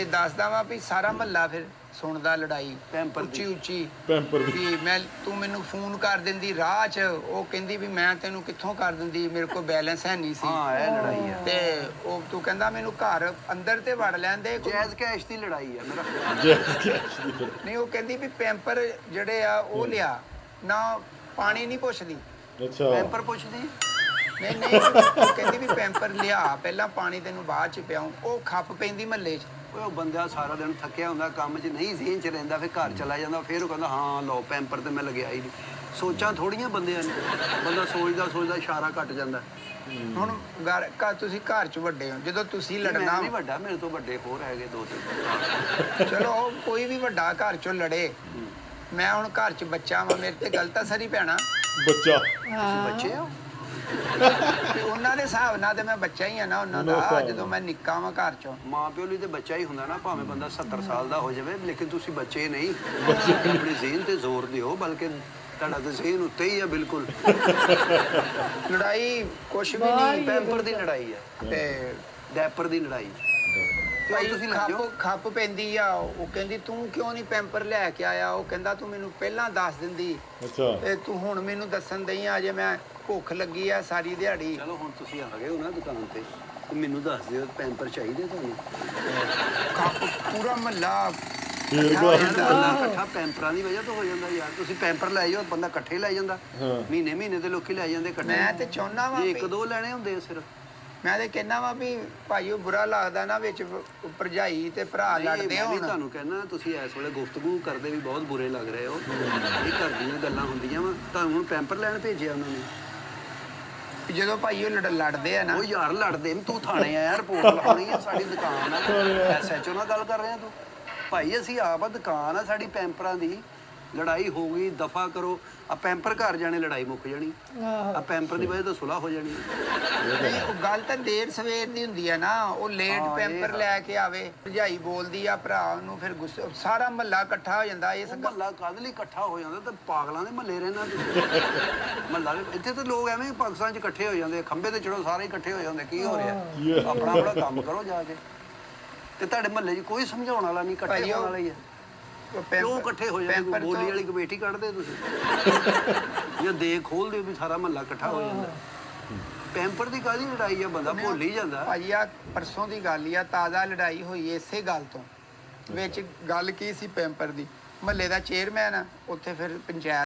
ਦੱਸਦਾ ਵਾਂ ਵੀ ਸਾਰਾ ਮਹੱਲਾ ਫਿਰ ਸੁਣਦਾ ਲੜਾਈ ਉੱਚੀ ਉੱਚੀ ਵੀ ਮੈਂ ਤੂੰ ਮੈਨੂੰ ਫੋਨ ਕਰ ਦਿੰਦੀ ਰਾਹ 'ਚ ਉਹ ਕਹਿੰਦੀ ਵੀ ਮੈਂ ਤੈਨੂੰ ਕਿੱਥੋਂ ਕਰ ਦਿੰਦੀ ਮੇਰੇ ਕੋਲ ਬੈਲੈਂਸ ਹੈ ਨਹੀਂ ਸੀ। ਇਹ ਲੜਾਈ ਹੈ ਤੇ ਉਹ ਤੂੰ ਕਹਿੰਦਾ ਮੈਨੂੰ ਘਰ ਅੰਦਰ ਤੇ ਵੜ ਲੈਂਦੇ ਜੈਜ਼ ਕੈਸ਼ ਦੀ ਲੜਾਈ ਹੈ ਮੇਰਾ ਨਹੀਂ ਉਹ ਕਹਿੰਦੀ ਵੀ ਪੈਂਪਰ ਜਿਹੜੇ ਆ ਉਹ ਲਿਆ ਨਾ ਪਾਣੀ ਨਹੀਂ ਪੁੱਛਦੀ। ਅੱਛਾ ਪੈਂਪਰ ਪੁੱਛਦੀ ਨਹੀਂ ਉਹ ਕਹਿੰਦੀ ਵੀ ਪੈਂਪਰ ਲਿਆ ਪਹਿਲਾਂ ਪਾਣੀ ਤੈਨੂੰ ਬਾਅਦ 'ਚ ਪਿਆਉਂ ਉਹ ਖੱਪ ਪੈਂਦੀ ਮਹੱਲੇ 'ਚ। ਉਹ ਬੰਦਾ ਸਾਰਾ ਦਿਨ ਥੱਕਿਆ ਹੁੰਦਾ ਕੰਮ 'ਚ ਨਹੀਂ ਜ਼ੇਨ 'ਚ ਰਹਿੰਦਾ ਫਿਰ ਘਰ ਚਲਾ ਜਾਂਦਾ ਫਿਰ ਉਹ ਕਹਿੰਦਾ ਹਾਂ ਲਓ ਪੈਂਪਰ ਤੇ ਮੈਂ ਲਗਿਆ ਹੀ ਨਹੀਂ। ਸੋਚਾਂ ਥੋੜੀਆਂ ਬੰਦਿਆਂ ਨੇ ਬੰਦਾ ਸੋਚਦਾ ਇਸ਼ਾਰਾ ਘਟ ਜਾਂਦਾ। ਹੁਣ ਤੁਸੀਂ ਘਰ 'ਚ ਵੱਡੇ ਹੋ ਜਦੋਂ ਤੁਸੀਂ ਲੜਨਾ ਨਹੀਂ ਵੱਡਾ ਮੇਰੇ ਤੋਂ ਵੱਡੇ ਹੋਰ ਹੈਗੇ 2-3 ਚਲੋ ਕੋਈ ਵੀ ਵੱਡਾ ਘਰ 'ਚੋਂ ਲੜੇ ਮੈਂ ਹੁਣ ਘਰ 'ਚ ਬੱਚਾ ਵਾਂ ਮੇਰੇ ਤੇ ਗਲਤ ਅਸਰ ਹੀ ਪੈਣਾ। ਬੱਚਾ ਤੁਸੀਂ ਬੱਚੇ ਹੋ ਤੇ ਉਹਨਾਂ ਦੇ ਹਿਸਾਬ ਨਾਲ ਤੇ ਮੈਂ ਬੱਚਾ ਹੀ ਆ ਨਾ ਉਹਨਾਂ ਦਾ ਜਦੋਂ ਮੈਂ ਨਿੱਕਾ ਵਾਂ ਘਰ 'ਚੋਂ। ਮਾਂ ਪਿਓ ਲਈ ਤੇ ਬੱਚਾ ਹੀ ਹੁੰਦਾ ਨਾ ਭਾਵੇਂ ਬੰਦਾ 70 ਸਾਲ ਦਾ ਹੋ ਜਾਵੇ ਲੇਕਿਨ ਤੁਸੀਂ ਬੱਚੇ ਨਹੀਂ ਆਪਣੇ ਜ਼ੇਨ ਤੇ ਜ਼ੋਰ ਦਿਓ ਬਲਕਿ ਤੁਹਾਡਾ ਤਾਂ ਜ਼ੇਨ ਉੱਤੇ ਹੀ ਆ ਬਿਲਕੁਲ। ਲੜਾਈ ਕੁਛ ਵੀ ਨਹੀਂ ਪੈਂਪਰ ਦੀ ਲੜਾਈ ਹੈ ਤੇ ਡੈਪਰ ਦੀ ਲੜਾਈ ਭਾਈ ਤੁਸੀਂ ਖੱਪ ਪੈਂਦੀ ਆ ਉਹ ਕਹਿੰਦੀ ਤੂੰ ਕਿਉਂ ਨਹੀਂ ਪੈਂਪਰ ਲੈ ਕੇ ਆਇਆ ਉਹ ਕਹਿੰਦਾ ਤੂੰ ਮੈਨੂੰ ਪਹਿਲਾਂ ਦੱਸ ਦਿੰਦੀ ਅੱਛਾ ਤੇ ਤੂੰ ਹੁਣ ਮੈਨੂੰ ਦੱਸਣ ਦਈ ਆ ਜੇ ਮੈਂ ਭੁੱਖ ਲੱਗੀ ਆ ਸਾਰੀ ਦਿਹਾੜੀ। ਚਲੋ ਹੁਣ ਤੁਸੀਂ ਆ ਗਏ ਹੋ ਨਾ ਦੁਕਾਨ ਤੇ ਮੈਨੂੰ ਦੱਸ ਦਿਓ ਪੈਂਪਰ ਚਾਹੀਦੇ ਤੁਹਾਨੂੰ ਖੱਪ ਪੂਰਾ ਮਹੱਲਾ ਬੰਦਾ ਇਕੱਠਾ ਪੈਂਪਰਾਂ ਦੀ ਵਜ੍ਹਾ ਤੋਂ ਹੋ ਜਾਂਦਾ ਯਾਰ। ਤੁਸੀਂ ਪੈਂਪਰ ਲੈ ਜਾਓ ਬੰਦਾ ਇਕੱਠੇ ਲੈ ਜਾਂਦਾ ਮਹੀਨੇ ਤੇ ਲੋਕੀ ਲੈ ਜਾਂਦੇ ਇਕੱਠੇ। ਮੈਂ ਤੇ ਚਾਹੁੰਦਾ ਵਾਂ ਇੱਕ ਦੋ ਲੈਣੇ ਹੁੰਦੇ ਆ ਸਿਰਫ। ਮੈਂ ਤੇ ਕਹਿੰਦਾ ਵਾਂ ਵੀ ਭਾਈ ਉਹ ਬੁਰਾ ਲੱਗਦਾ ਨਾ ਵਿੱਚ ਭਰਜਾਈ ਤੇ ਭਰਾ ਲੜਦੇ ਹੋਣ। ਤੁਹਾਨੂੰ ਕਹਿੰਦਾ ਤੁਸੀਂ ਇਸ ਵੇਲੇ ਗੁਫ਼ਤਗੂ ਕਰਦੇ ਵੀ ਬਹੁਤ ਬੁਰੇ ਲੱਗ ਰਹੇ ਹੋ ਇਹ ਘਰ ਦੀਆਂ ਗੱਲਾਂ ਹੁੰਦੀਆਂ ਵਾ। ਤੁਹਾਨੂੰ ਹੁਣ ਪੈਂਪਰ ਲੈਣ ਭੇਜਿਆ ਉਹਨਾਂ ਨੇ ਜਦੋਂ ਭਾਈ ਉਹ ਲੜਦੇ ਆ ਨਾ ਉਹ ਯਾਰ ਲੜਦੇ ਨੇ ਤੂੰ ਥਾਣੇ ਆਇਆ ਰਿਪੋਰਟ ਲਿਖਾਉਣੀ ਆ ਸਾਡੀ ਦੁਕਾਨ ਆ ਐਸਐਚਓ ਨਾਲ ਗੱਲ ਕਰ ਰਹੇ ਆ ਤੂੰ ਭਾਈ ਅਸੀਂ ਆਪ ਦੁਕਾਨ ਆ ਸਾਡੀ ਪੈਂਪਰਾਂ ਦੀ ਲੜਾਈ ਹੋ ਗਈ ਦਫਾ ਕਰੋ ਆ ਪੈਂਪਰ ਘਰ ਜਾਣੇ ਲੜਾਈ ਮੁੱਕ ਜਾਣੀ ਆ ਪੈਂਪਰ ਦੀ ਵਜ੍ਹਾ ਤੋਂ ਸੁਲ੍ਹਾ ਹੋ ਜਾਣੀ। ਨਹੀਂ ਉਹ ਗੱਲ ਤਾਂ ਦੇਰ ਸਵੇਰ ਦੀ ਹੁੰਦੀ ਆ ਨਾ ਉਹ ਲੇਟ ਪੈਂਪਰ ਲੈ ਕੇ ਆਵੇ ਭਰਜਾਈ ਬੋਲਦੀ ਆ ਭਰਾ ਨੂੰ ਫਿਰ ਗੁੱਸੇ ਸਾਰਾ ਮਹੱਲਾ ਇਕੱਠਾ ਹੋ ਜਾਂਦਾ। ਇਸ ਮਹੱਲਾ ਕਾਹਦੇ ਲਈ ਇਕੱਠਾ ਹੋ ਜਾਂਦਾ ਤੇ ਪਾਗਲਾਂ ਦੇ ਮਹੱਲੇ ਰਹਿਣਾ ਮਹੱਲਾ ਇੱਥੇ ਤਾਂ ਲੋਕ ਐਵੇਂ ਪਾਕਿਸਤਾਨ 'ਚ ਇਕੱਠੇ ਹੋ ਜਾਂਦੇ ਖੰਭੇ ਤੇ ਚੜੋ ਸਾਰੇ ਇਕੱਠੇ ਹੋ ਜਾਂਦੇ ਕੀ ਹੋ ਰਿਹਾ ਆਪਣਾ ਕੰਮ ਕਰੋ ਜਾ ਕੇ ਤੇ ਤੁਹਾਡੇ ਮਹੱਲੇ 'ਚ ਕੋਈ ਸਮਝਾਉਣ ਵਾਲਾ ਨਹੀਂ ਇਕੱਠੇ ਹੋਣ ਵਾਲਾ ਹੀ ਆ। ਕਿਉਂ ਇਕੱਠੇ ਹੋ ਜਾਂਦੇ ਬੋਲੀ ਵਾਲੀ ਕਮੇਟੀ ਕੱਢਦੇ ਤੁਸੀਂ ਜਾਂ ਦੇ ਖੋਲਦੇ ਵੀ ਸਾਰਾ ਮਹੱਲਾ ਇਕੱਠਾ ਹੋ ਜਾਂਦਾ। ਪੈਂਪਰ ਦੀ ਕਾਹਦੀ ਲੜਾਈ ਆ ਬੰਦਾ ਭੁੱਲ ਹੀ ਜਾਂਦਾ। ਭਾਈ ਆ ਪਰਸੋਂ ਦੀ ਗੱਲ ਹੀ ਆ ਤਾਜ਼ਾ ਲੜਾਈ ਹੋਈ ਇਸੇ ਗੱਲ ਤੋਂ ਵਿੱਚ ਗੱਲ ਕੀ ਸੀ ਪੈਂਪਰ ਦੀ ਮਹੱਲੇ ਦਾ ਚੇਅਰਮੈਨ ਆ ਉੱਥੇ ਫਿਰ ਪੰਚਾਇਤ